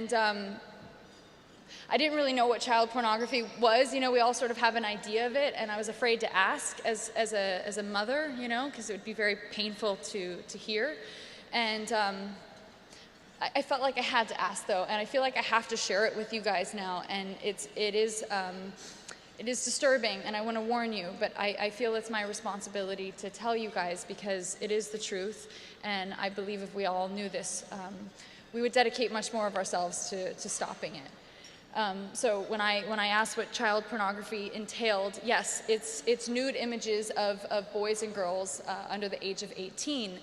And I didn't really know what child pornography was. You know, we all sort of have an idea of it, and I was afraid to ask as a mother, you know, because it would be very painful to hear. And I felt like I had to ask, though, and I feel like I have to share it with you guys now. And it is disturbing, and I want to warn you, but I feel it's my responsibility to tell you guys because it is the truth, and I believe if we all knew this, we would dedicate much more of ourselves to stopping it. So when I asked what child pornography entailed, yes, it's nude images of boys and girls under the age of 18.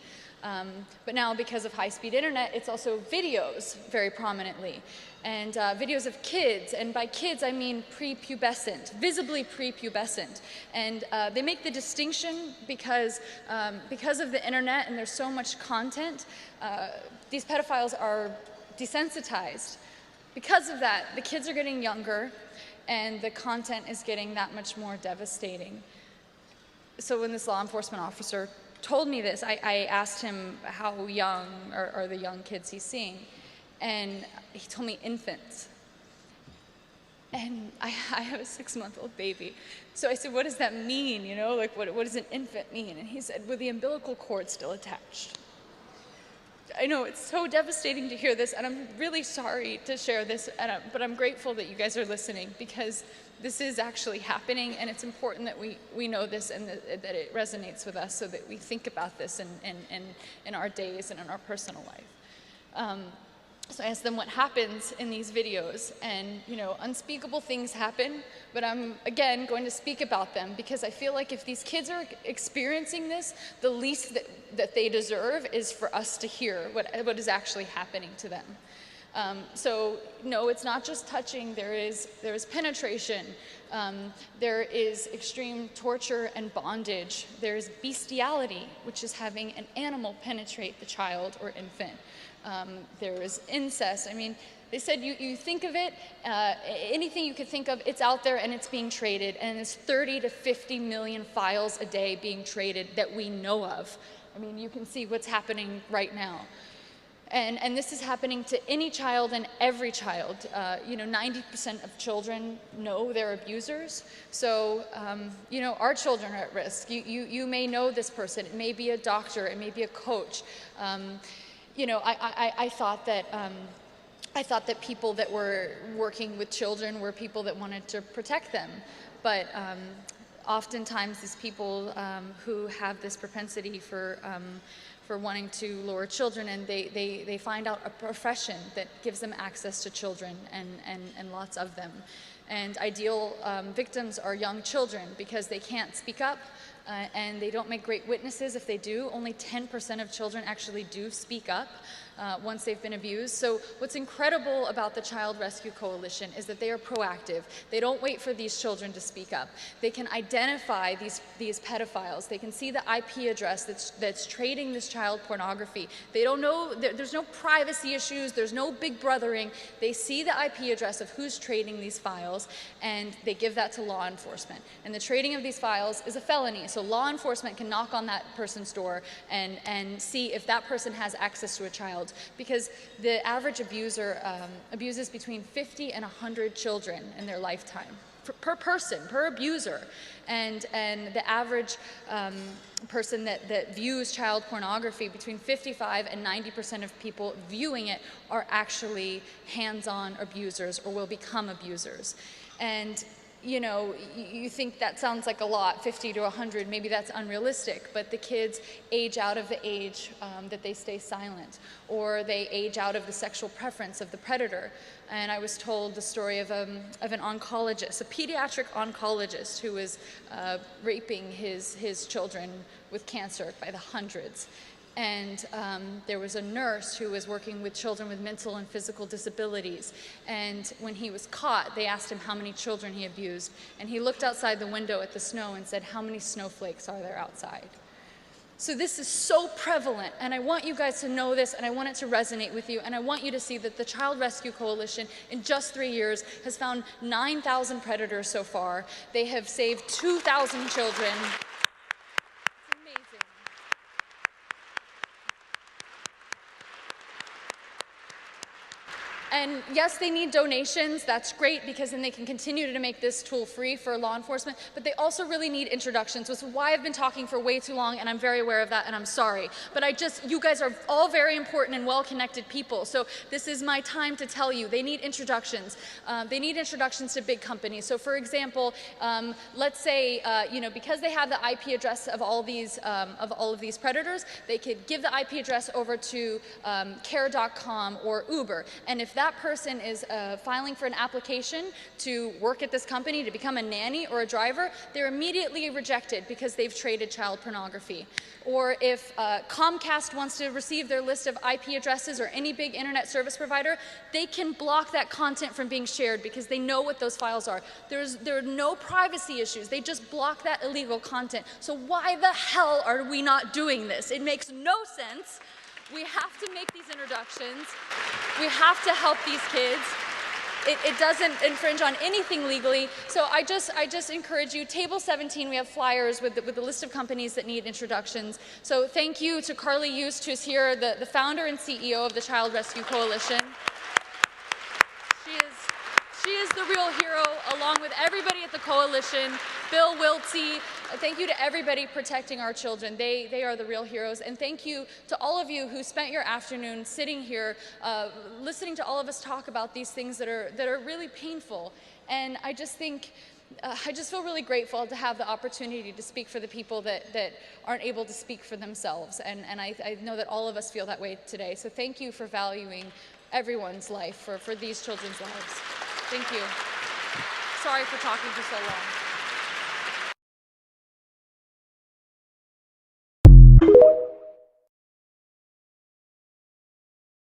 But now, because of high-speed internet, it's also videos very prominently. And videos of kids, and by kids I mean prepubescent, visibly prepubescent. And they make the distinction because of the internet and there's so much content, these pedophiles are desensitized. Because of that, the kids are getting younger and the content is getting that much more devastating. So when this law enforcement officer told me this, I asked him how young are the young kids he's seeing, and he told me infants. And I have a 6-month-old baby. So I said, what does that mean, you know, like what does an infant mean? And he said, with the umbilical cord still attached. I know it's so devastating to hear this, and I'm really sorry to share this, but I'm grateful that you guys are listening because this is actually happening, and it's important that we know this and that it resonates with us so that we think about this in our days and in our personal life. So I asked them what happens in these videos, and you know, unspeakable things happen, but I'm again going to speak about them because I feel like if these kids are experiencing this, the least that they deserve is for us to hear what is actually happening to them. So no, it's not just touching, there is penetration, there is extreme torture and bondage, there's bestiality, which is having an animal penetrate the child or infant. There is incest. I mean, they said you think of it, anything you could think of, it's out there and it's being traded, and there's 30 to 50 million files a day being traded that we know of. I mean, you can see what's happening right now. And this is happening to any child and every child. You know, 90% of children know their abusers. So, you know, our children are at risk. You may know this person. It may be a doctor. It may be a coach. You know, I thought that people that were working with children were people that wanted to protect them. But oftentimes these people who have this propensity for wanting to lure children, and they find out a profession that gives them access to children and lots of them. And ideal victims are young children because they can't speak up and they don't make great witnesses if they do. Only 10% of children actually do speak up once they've been abused. So what's incredible about the Child Rescue Coalition is that they are proactive. They don't wait for these children to speak up. They can identify these pedophiles. They can see the IP address that's trading this child pornography. They don't know, there's no privacy issues, there's no big brothering. They see the IP address of who's trading these files, and they give that to law enforcement. And the trading of these files is a felony, so law enforcement can knock on that person's door and see if that person has access to a child, because the average abuser abuses between 50 and 100 children in their lifetime, per person, per abuser. And the average person that views child pornography, between 55 and 90% of people viewing it are actually hands-on abusers or will become abusers. And you know, you think that sounds like a lot, 50 to 100, maybe that's unrealistic, but the kids age out of the age that they stay silent, or they age out of the sexual preference of the predator. And I was told the story of an oncologist, a pediatric oncologist who was raping his children with cancer by the hundreds. And there was a nurse who was working with children with mental and physical disabilities. And when he was caught, they asked him how many children he abused. And he looked outside the window at the snow and said, "How many snowflakes are there outside?" So this is so prevalent, and I want you guys to know this, and I want it to resonate with you, and I want you to see that the Child Rescue Coalition, in just 3 years, has found 9,000 predators so far. They have saved 2,000 children. And yes, they need donations. That's great because then they can continue to make this tool free for law enforcement, but they also really need introductions, which is why I've been talking for way too long, and I'm very aware of that, and I'm sorry. But you guys are all very important and well-connected people, so this is my time to tell you, they need introductions. They need introductions to big companies. So for example, let's say, because they have the IP address of all of these predators, they could give the IP address over to Care.com or Uber. And if that person is filing for an application to work at this company, to become a nanny or a driver, they're immediately rejected because they've traded child pornography. Or if Comcast wants to receive their list of IP addresses, or any big internet service provider, they can block that content from being shared because they know what those files are. There are no privacy issues. They just block that illegal content. So why the hell are we not doing this? It makes no sense. We have to make these introductions. We have to help these kids. It doesn't infringe on anything legally. So I just encourage you, table 17, we have flyers with the list of companies that need introductions. So thank you to Carly Yost, who's here, the founder and CEO of the Child Rescue Coalition. She is the real hero, along with everybody at the coalition, Bill Wiltsey. Thank you to everybody protecting our children. They are the real heroes. And thank you to all of you who spent your afternoon sitting here, listening to all of us talk about these things that are really painful. And I just think, I just feel really grateful to have the opportunity to speak for the people that aren't able to speak for themselves. And I know that all of us feel that way today. So thank you for valuing everyone's life, for these children's lives. Thank you. Sorry for talking for so long.